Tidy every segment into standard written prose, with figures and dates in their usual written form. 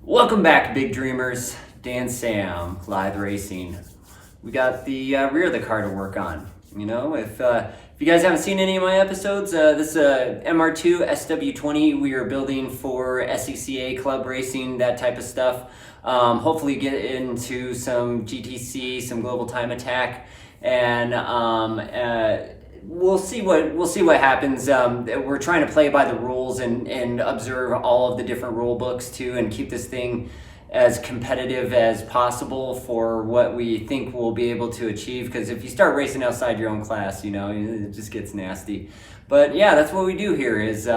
Welcome back, big dreamers. Dan Sam, Live Racing. We got the rear of the car to work on. You know, if you guys haven't seen any of my episodes, this is a MR2 SW20 we are building for SCCA club racing, that type of stuff. Hopefully get into some GTC, some global time attack, and we'll see what happens. We're trying to play by the rules and observe all of the different rule books too, and keep this thing as competitive as possible for what we think we'll be able to achieve. Because if you start racing outside your own class, you know, it just gets nasty. But yeah, that's what we do here is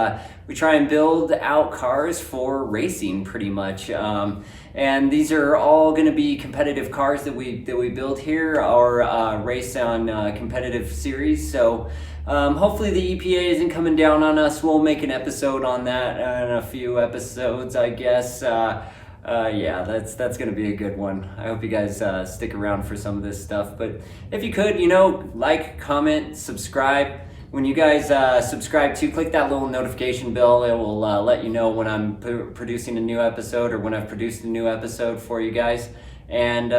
we try and build out cars for racing pretty much. And these are all going to be competitive cars that we build here or race on competitive series. So hopefully the EPA isn't coming down on us. We'll make an episode on that in a few episodes, I guess. Yeah, that's gonna be a good one. I hope you guys stick around for some of this stuff. But if you could, you know, like, comment, subscribe. When you guys subscribe to, click that little notification bell. It will let you know when I'm producing a new episode or when I've produced a new episode for you guys. And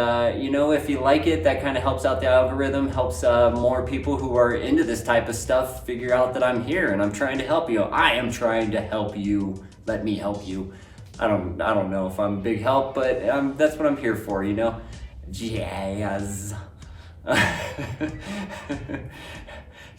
you know, if you like it, that kind of helps out the algorithm, helps more people who are into this type of stuff figure out that I'm here and I'm trying to help you. I am trying to help you. Let me help you. I don't know if I'm a big help, but that's what I'm here for, you know? Jazz.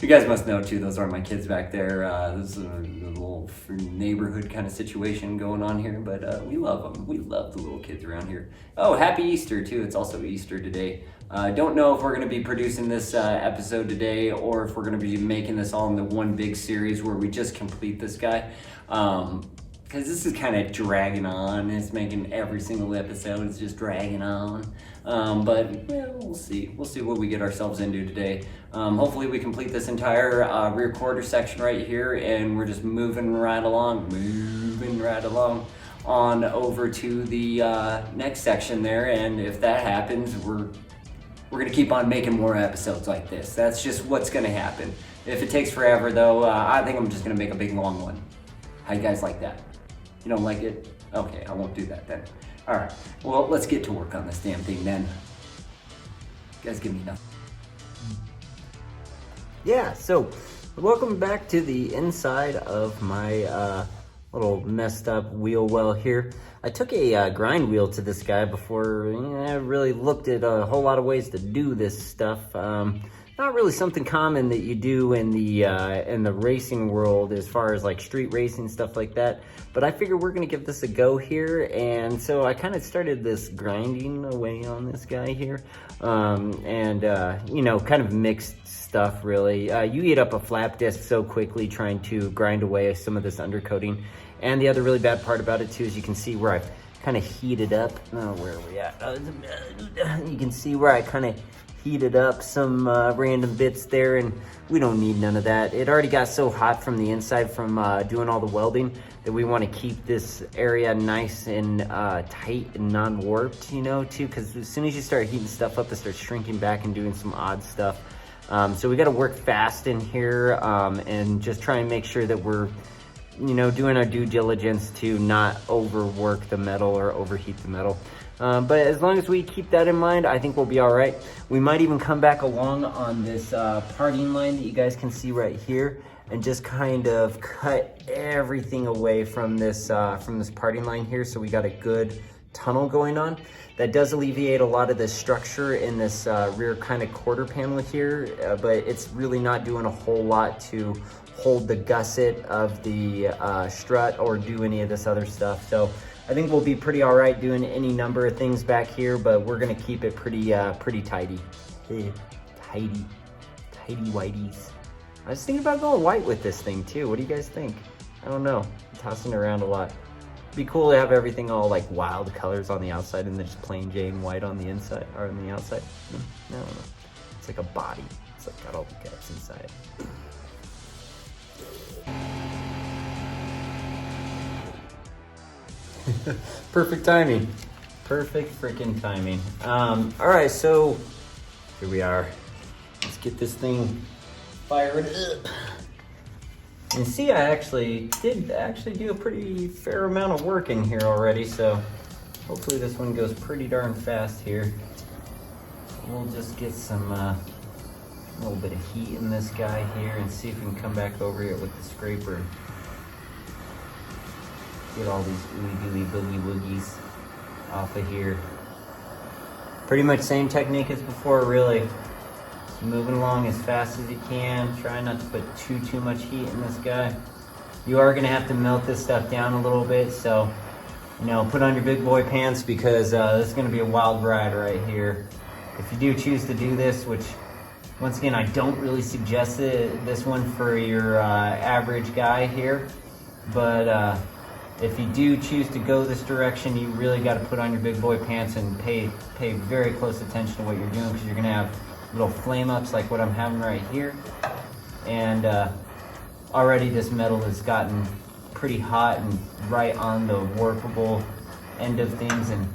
You guys must know too, those are my kids back there. This is a little neighborhood kind of situation going on here, but we love them. We love the little kids around here. Oh, happy Easter too. It's also Easter today. Don't know if we're gonna be producing this episode today or if we're gonna be making this all into one big series where we just complete this guy. Because this is kind of dragging on. It's making every single episode, it's just dragging on. But well, we'll see. We'll see what we get ourselves into today. Hopefully we complete this entire rear quarter section right here and we're just moving right along on over to the next section there. And if that happens, we're gonna keep on making more episodes like this. That's just what's gonna happen. If it takes forever though, I think I'm just gonna make a big long one. How you guys like that? You don't like it? Okay, I won't do that then. All right, well, let's get to work on this damn thing then. You guys give me enough. Yeah, so welcome back to the inside of my little messed up wheel well here. I took a grind wheel to this guy before I really looked at a whole lot of ways to do this stuff. Not really something common that you do in the racing world as far as like street racing, stuff like that. But I figured we're gonna give this a go here. And so I kind of started this grinding away on this guy here. You know, kind of mixed stuff really. You eat up a flap disc so quickly trying to grind away some of this undercoating. And the other really bad part about it too is you can see where I've kind of heated up. Oh, where are we at? You can see where I kind of heated up some random bits there, and we don't need none of that. It already got so hot from the inside from doing all the welding that we want to keep this area nice and tight and non-warped, you know, too, because as soon as you start heating stuff up, it starts shrinking back and doing some odd stuff. So we got to work fast in here and just try and make sure that we're, you know, doing our due diligence to not overwork the metal or overheat the metal. But as long as we keep that in mind, I think we'll be all right. We might even come back along on this parting line that you guys can see right here and just kind of cut everything away from this parting line here. So we got a good tunnel going on. That does alleviate a lot of the structure in this rear kind of quarter panel here, but it's really not doing a whole lot to hold the gusset of the strut or do any of this other stuff. So I think we'll be pretty all right doing any number of things back here, but we're gonna keep it pretty tidy. Tidy whiteys. I was thinking about going white with this thing too. What do you guys think? I don't know, I'm tossing it around a lot. It'd be cool to have everything all like wild colors on the outside and then just plain Jane white on the inside, or on the outside. I don't know. It's like a body. It's like got all the guts inside. Perfect timing. Perfect freaking timing. All right, so here we are. Let's get this thing fired up. And see, I actually did do a pretty fair amount of work in here already, so Hopefully this one goes pretty darn fast here. We'll just get some little bit of heat in this guy here and see if we can come back over it with the scraper. Get all these ooey gooey boogie woogies off of here. Pretty much same technique as before, really. Just moving along as fast as you can. Try not to put too much heat in this guy. You are gonna have to melt this stuff down a little bit, so you know, put on your big boy pants because this is gonna be a wild ride right here. If you do choose to do this, which once again, I don't really suggest this one for your average guy here, but if you do choose to go this direction, you really got to put on your big boy pants and pay very close attention to what you're doing, because you're gonna have little flame ups like what I'm having right here. And already this metal has gotten pretty hot and right on the warpable end of things, and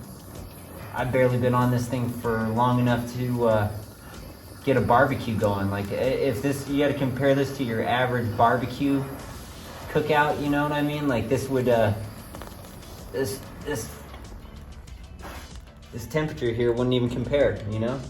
I've barely been on this thing for long enough to get a barbecue going. Like, if this, you got to compare this to your average barbecue cookout, you know what I mean? Like, this would this temperature here wouldn't even compare, you know?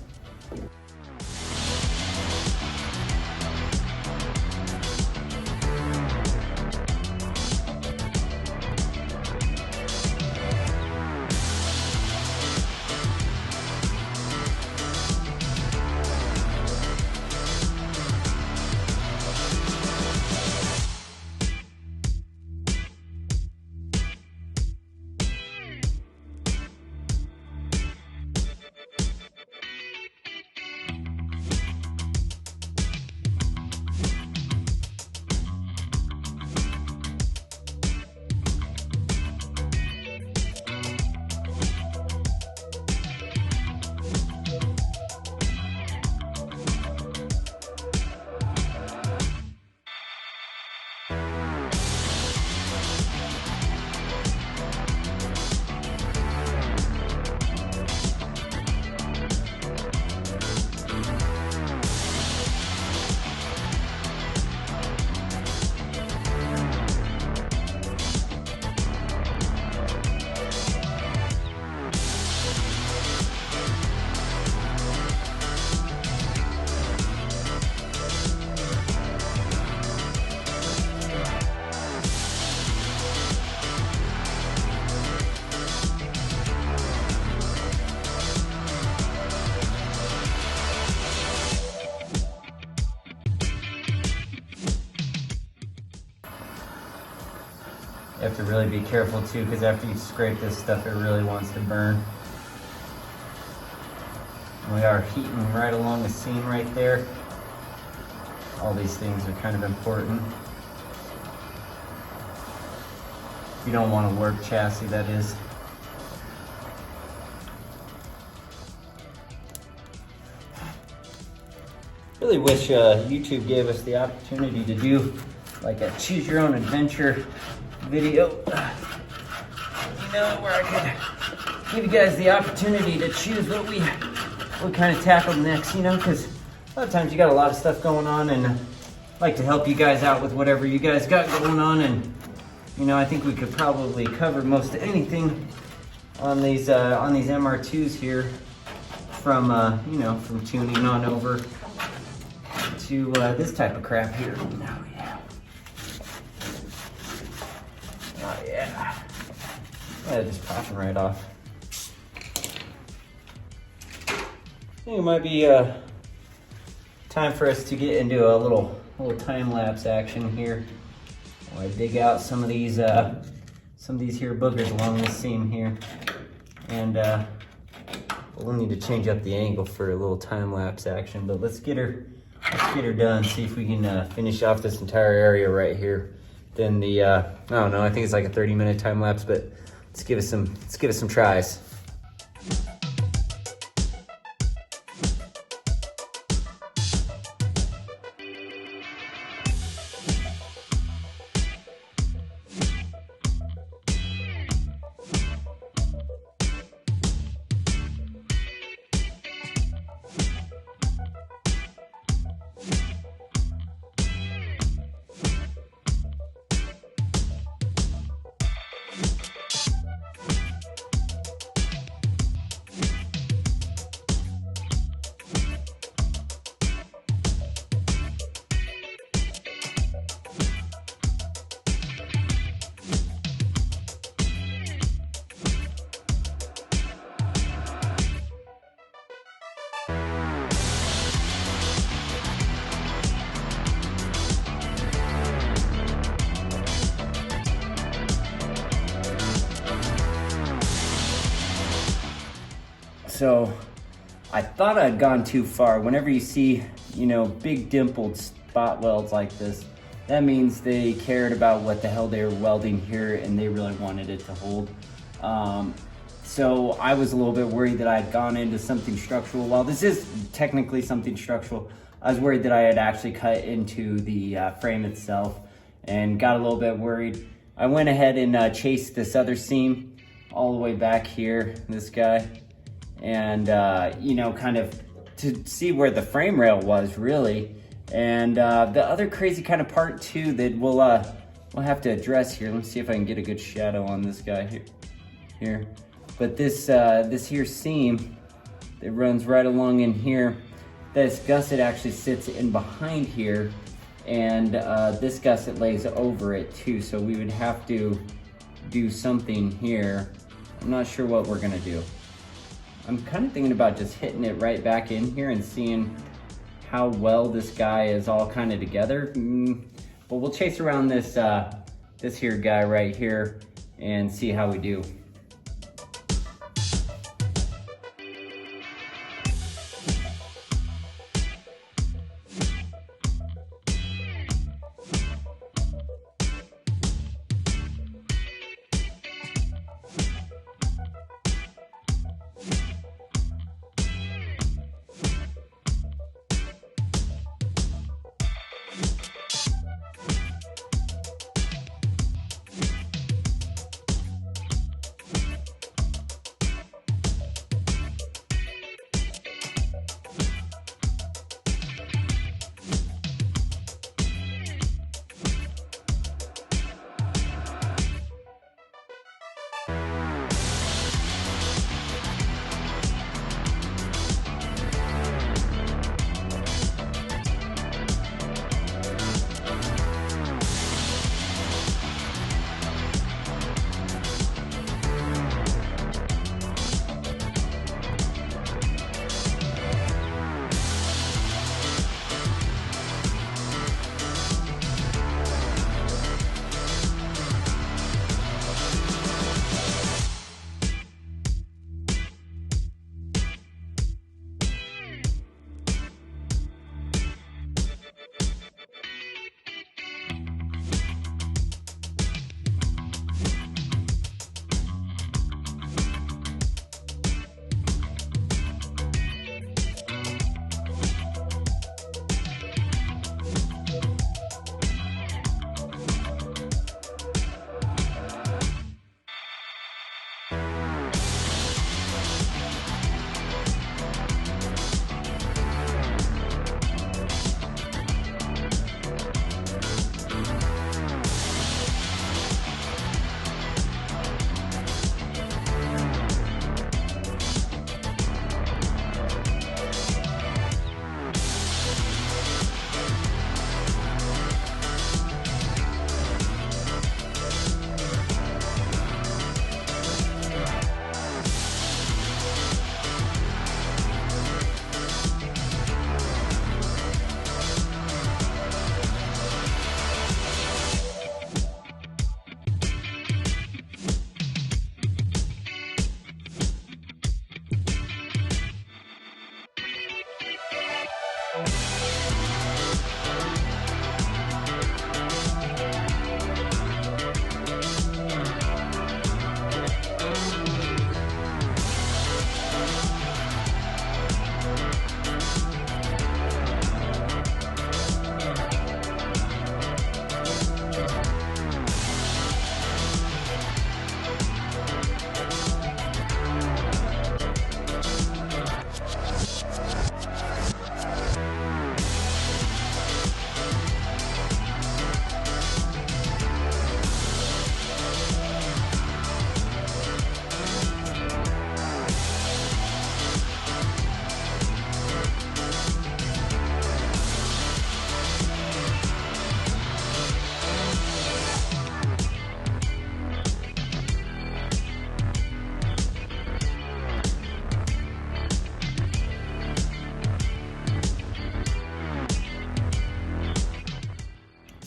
You have to really be careful too, because after you scrape this stuff, it really wants to burn. We are heating right along the seam right there. All these things are kind of important. You don't want to work chassis, that is. Really wish YouTube gave us the opportunity to do like a choose your own adventure video, you know, where I could give you guys the opportunity to choose what kind of tackle next, you know, because a lot of times you got a lot of stuff going on, and I like to help you guys out with whatever you guys got going on. And you know, I think we could probably cover most anything on these MR2s here, from you know, from tuning on over to this type of crap here. Oh yeah. Oh yeah. Yeah, just popping right off. I think it might be time for us to get into a little time-lapse action here. While I dig out some of these here boogers along this seam here. And we'll need to change up the angle for a little time-lapse action, but let's get her done, see if we can finish off this entire area right here. Then the I don't know, I think it's like a 30-minute time lapse, but let's give it some tries. So I thought I'd gone too far. Whenever you see, you know, big dimpled spot welds like this, that means they cared about what the hell they were welding here and they really wanted it to hold. So I was a little bit worried that I had gone into something structural. While this is technically something structural, I was worried that I had actually cut into the frame itself and got a little bit worried. I went ahead and chased this other seam all the way back here, this guy, and you know, kind of to see where the frame rail was really. And the other crazy kind of part too that we'll have to address here. Let's see if I can get a good shadow on this guy here. But this here seam that runs right along in here, this gusset actually sits in behind here, and this gusset lays over it too. So we would have to do something here. I'm not sure what we're gonna do. I'm kind of thinking about just hitting it right back in here and seeing how well this guy is all kind of together. But we'll chase around this this here guy right here and see how we do.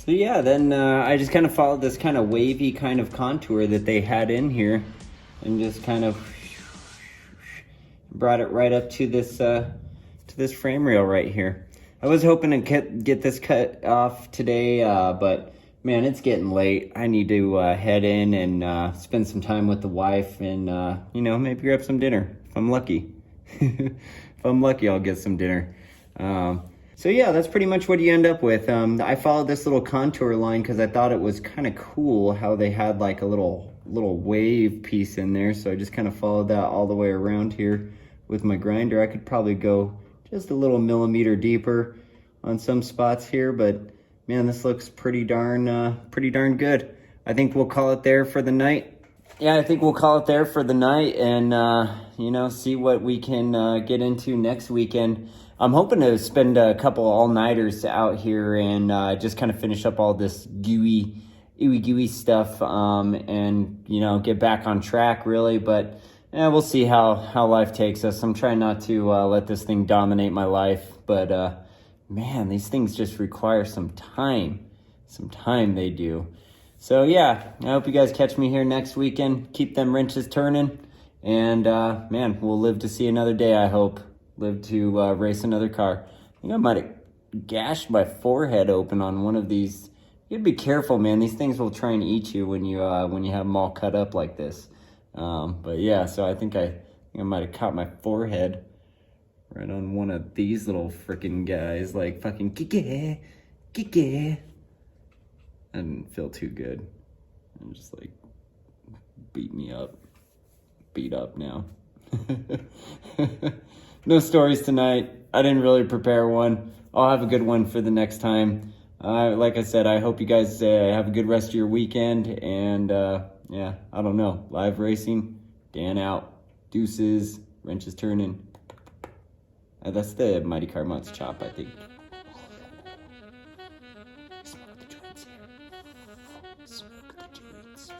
So yeah, then I just kind of followed this kind of wavy kind of contour that they had in here and just kind of Brought it right up to this frame rail right here. I was hoping to get this cut off today, but man, it's getting late. I need to head in and spend some time with the wife and, you know, maybe grab some dinner if I'm lucky. If I'm lucky, I'll get some dinner. So yeah, that's pretty much what you end up with. I followed this little contour line because I thought it was kind of cool how they had like a little wave piece in there. So I just kind of followed that all the way around here with my grinder. I could probably go just a little millimeter deeper on some spots here, but man, this looks pretty darn good. I think we'll call it there for the night. Yeah, I think we'll call it there for the night and, you know, see what we can get into next weekend. I'm hoping to spend a couple all-nighters out here and just kind of finish up all this gooey stuff and, you know, get back on track, really. But yeah, we'll see how life takes us. I'm trying not to let this thing dominate my life. But, man, these things just require some time. Some time they do. So, yeah, I hope you guys catch me here next weekend. Keep them wrenches turning. And, man, we'll live to see another day, I hope. Live to race another car. I think I might have gashed my forehead open on one of these. You gotta be careful, man. These things will try and eat you when you have them all cut up like this. But yeah, so I think I might have caught my forehead right on one of these little freaking guys. Like fucking kike. I didn't feel too good. I'm just like beat up now. No stories tonight. I didn't really prepare one. I'll have a good one for the next time. Like I said, I hope you guys have a good rest of your weekend. And yeah, I don't know. Live racing, Dan out. Deuces, wrenches turning. That's the Mighty Car Mutts chop, I think. Smoke the joints here. Smoke the joints.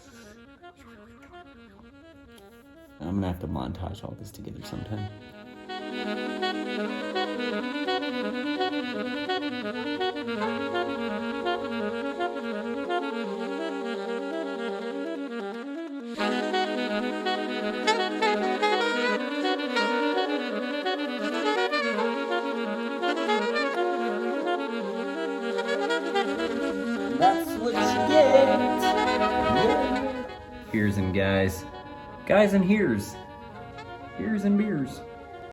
I'm gonna have to montage all this together sometime. That's what you get. Yeah. Here's and guys. Guys and here's. Here's and beers.